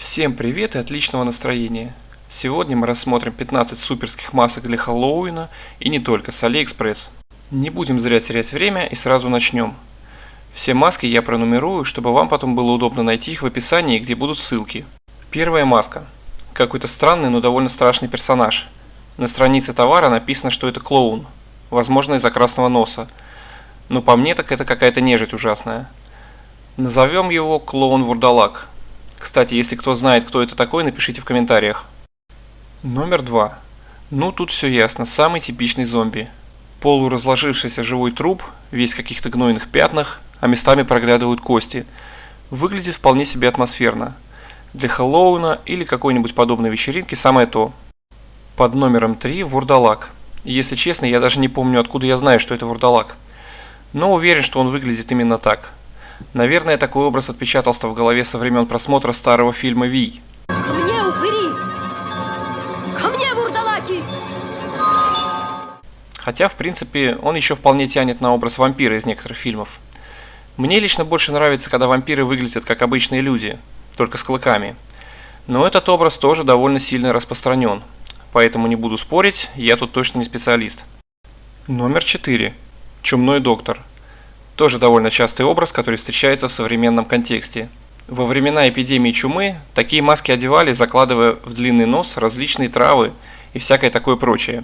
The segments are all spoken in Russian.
Всем привет и отличного настроения! Сегодня мы рассмотрим 15 суперских масок для Хэллоуина и не только с AliExpress. Не будем зря терять время и сразу начнем. Все маски я пронумерую, чтобы вам потом было удобно найти их в описании, где будут ссылки. Первая маска. Какой-то странный, но довольно страшный персонаж. На странице товара написано, что это клоун, возможно из-за красного носа. Но по мне так это какая-то нежить ужасная. Назовем его клоун-вурдалак. Кстати, если кто знает, кто это такой, напишите в комментариях. Номер 2. Ну тут все ясно, самый типичный зомби. Полуразложившийся живой труп, весь в каких-то гнойных пятнах, а местами проглядывают кости. Выглядит вполне себе атмосферно. Для Хэллоуина или какой-нибудь подобной вечеринки самое то. Под номером 3 вурдалак. Если честно, я даже не помню, откуда я знаю, что это вурдалак. Но уверен, что он выглядит именно так. Наверное, такой образ отпечатался в голове со времен просмотра старого фильма «Вий». Ко мне, упыри! Ко мне, вурдалаки! Хотя, в принципе, он еще вполне тянет на образ вампира из некоторых фильмов. Мне лично больше нравится, когда вампиры выглядят как обычные люди, только с клыками. Но этот образ тоже довольно сильно распространен, поэтому не буду спорить, я тут точно не специалист. Номер 4. Чумной доктор. Тоже довольно частый образ, который встречается в современном контексте. Во времена эпидемии чумы такие маски одевали, закладывая в длинный нос различные травы и всякое такое прочее,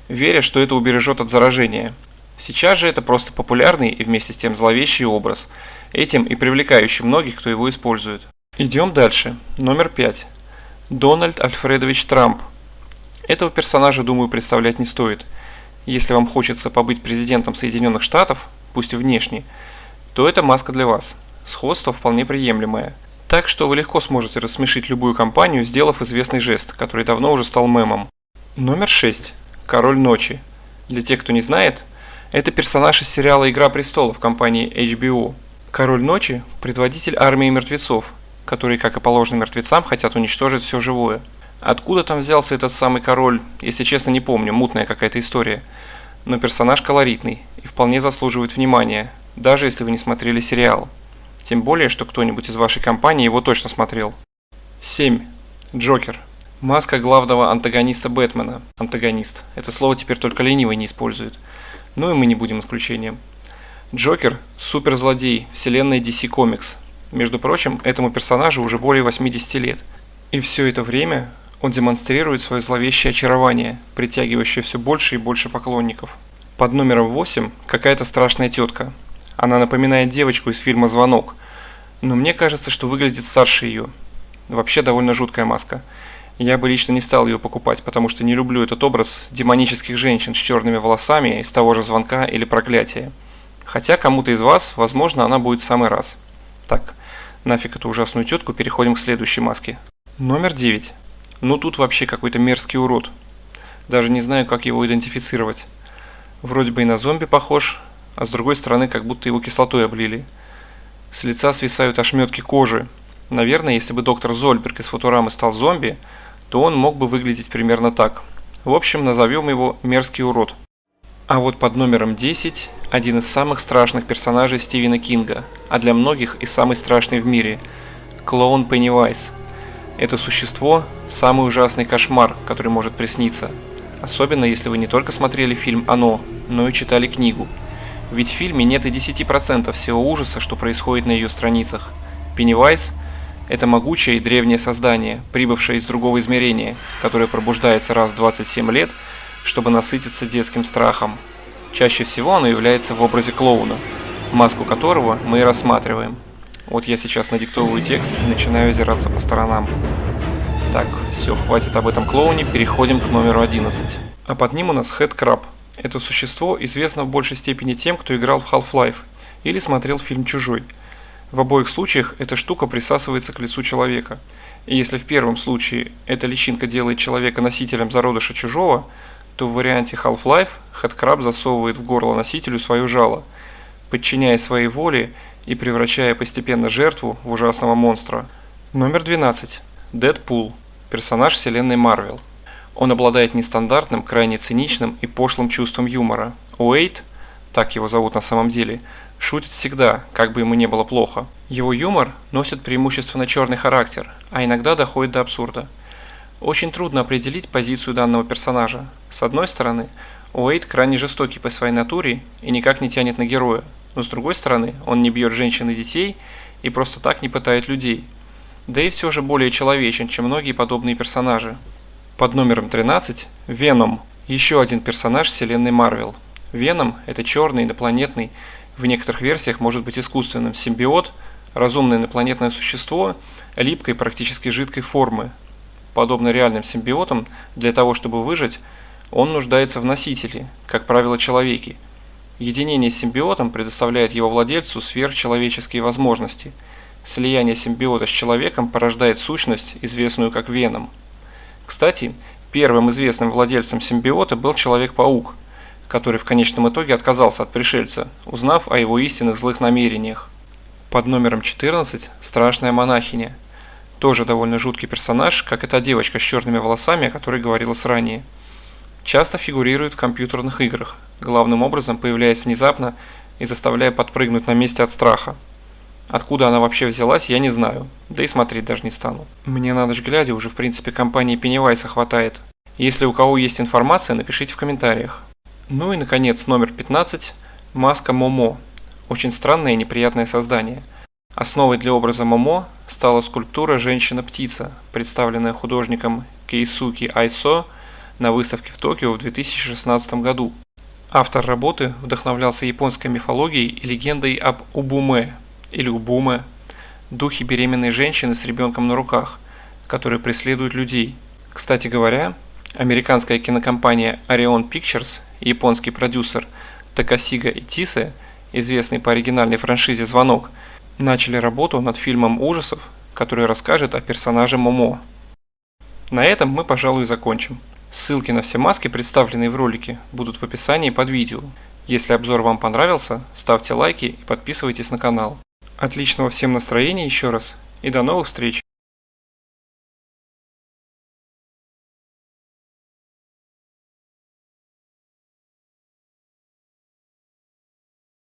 веря, что это убережет от заражения. Сейчас же это просто популярный и вместе с тем зловещий образ, этим и привлекающий многих, кто его использует. Идем дальше. Номер 5. Дональд Альфредович Трамп. Этого персонажа, думаю, представлять не стоит. Если вам хочется побыть президентом Соединенных Штатов, пусть и внешне, то это маска для вас. Сходство вполне приемлемое. Так что вы легко сможете рассмешить любую компанию, сделав известный жест, который давно уже стал мемом. Номер 6. Король ночи. Для тех, кто не знает, это персонаж из сериала «Игра престолов» компании HBO. Король ночи – предводитель армии мертвецов, которые, как и положено мертвецам, хотят уничтожить все живое. Откуда там взялся этот самый король, если честно не помню, мутная какая-то история. Но персонаж колоритный и вполне заслуживает внимания, даже если вы не смотрели сериал. Тем более, что кто-нибудь из вашей компании его точно смотрел. 7. Джокер. Маска главного антагониста Бэтмена. Антагонист. Это слово теперь только ленивый не использует. Ну и мы не будем исключением. Джокер – суперзлодей вселенной DC Comics. Между прочим, этому персонажу уже более 80 лет. И все это время он демонстрирует свое зловещее очарование, притягивающее все больше и больше поклонников. Под номером 8 какая-то страшная тетка. Она напоминает девочку из фильма «Звонок», но мне кажется, что выглядит старше ее. Вообще довольно жуткая маска. Я бы лично не стал ее покупать, потому что не люблю этот образ демонических женщин с черными волосами из того же «Звонка» или «Проклятия». Хотя кому-то из вас, возможно, она будет в самый раз. Так, нафиг эту ужасную тетку, переходим к следующей маске. Номер 9. Ну тут вообще какой-то мерзкий урод. Даже не знаю, как его идентифицировать. Вроде бы и на зомби похож, а с другой стороны, как будто его кислотой облили. С лица свисают ошметки кожи. Наверное, если бы доктор Зольберг из Футурамы стал зомби, то он мог бы выглядеть примерно так. В общем, назовем его мерзкий урод. А вот под номером 10 один из самых страшных персонажей Стивена Кинга, а для многих и самый страшный в мире – клоун Пеннивайз. Это существо – самый ужасный кошмар, который может присниться. Особенно, если вы не только смотрели фильм «Оно», но и читали книгу. Ведь в фильме нет и 10% всего ужаса, что происходит на ее страницах. Пеннивайз – это могучее и древнее создание, прибывшее из другого измерения, которое пробуждается раз в 27 лет, чтобы насытиться детским страхом. Чаще всего оно является в образе клоуна, маску которого мы и рассматриваем. Вот я сейчас надиктовываю текст и начинаю озираться по сторонам. Так, все, хватит об этом клоуне, переходим к номеру 11. А под ним у нас Headcrab. Это существо известно в большей степени тем, кто играл в Half-Life или смотрел фильм «Чужой». В обоих случаях эта штука присасывается к лицу человека. И если в первом случае эта личинка делает человека носителем зародыша чужого, то в варианте Half-Life Headcrab засовывает в горло носителю свое жало, подчиняя своей воле и превращая постепенно жертву в ужасного монстра. Номер 12. Дэдпул. Персонаж вселенной Марвел. Он обладает нестандартным, крайне циничным и пошлым чувством юмора. Уэйд, так его зовут на самом деле, шутит всегда, как бы ему не было плохо. Его юмор носит преимущественно черный характер, а иногда доходит до абсурда. Очень трудно определить позицию данного персонажа. С одной стороны, Уэйд крайне жестокий по своей натуре и никак не тянет на героя, но с другой стороны, он не бьет женщин и детей и просто так не пытает людей. Да и все же более человечен, чем многие подобные персонажи. Под номером 13 – Веном, еще один персонаж вселенной Марвел. Веном – это черный, инопланетный, в некоторых версиях может быть искусственным симбиот, разумное инопланетное существо липкой, практически жидкой формы. Подобно реальным симбиотам, для того чтобы выжить, он нуждается в носителе, как правило человеке. Единение с симбиотом предоставляет его владельцу сверхчеловеческие возможности. Слияние симбиота с человеком порождает сущность, известную как Веном. Кстати, первым известным владельцем симбиота был Человек-паук, который в конечном итоге отказался от пришельца, узнав о его истинных злых намерениях. Под номером 14 – Страшная монахиня. Тоже довольно жуткий персонаж, как и та девочка с черными волосами, о которой говорилось ранее. Часто фигурирует в компьютерных играх, главным образом появляясь внезапно и заставляя подпрыгнуть на месте от страха. Откуда она вообще взялась, я не знаю, да и смотреть даже не стану. Мне на ночь глядя уже в принципе компании Пеннивайса хватает. Если у кого есть информация, напишите в комментариях. Ну и наконец номер 15 – Маска Момо. Очень странное и неприятное создание. Основой для образа Момо стала скульптура «Женщина-птица», представленная художником Кейсуки Айсо на выставке в Токио в 2016 году. Автор работы вдохновлялся японской мифологией и легендой об Убуме, или Убуме, духе беременной женщины с ребенком на руках, которые преследуют людей. Кстати говоря, американская кинокомпания Orion Pictures и японский продюсер Такасига Итисе, известный по оригинальной франшизе «Звонок», начали работу над фильмом ужасов, который расскажет о персонаже Момо. На этом мы, пожалуй, закончим. Ссылки на все маски, представленные в ролике, будут в описании под видео. Если обзор вам понравился, ставьте лайки и подписывайтесь на канал. Отличного всем настроения еще раз и до новых встреч!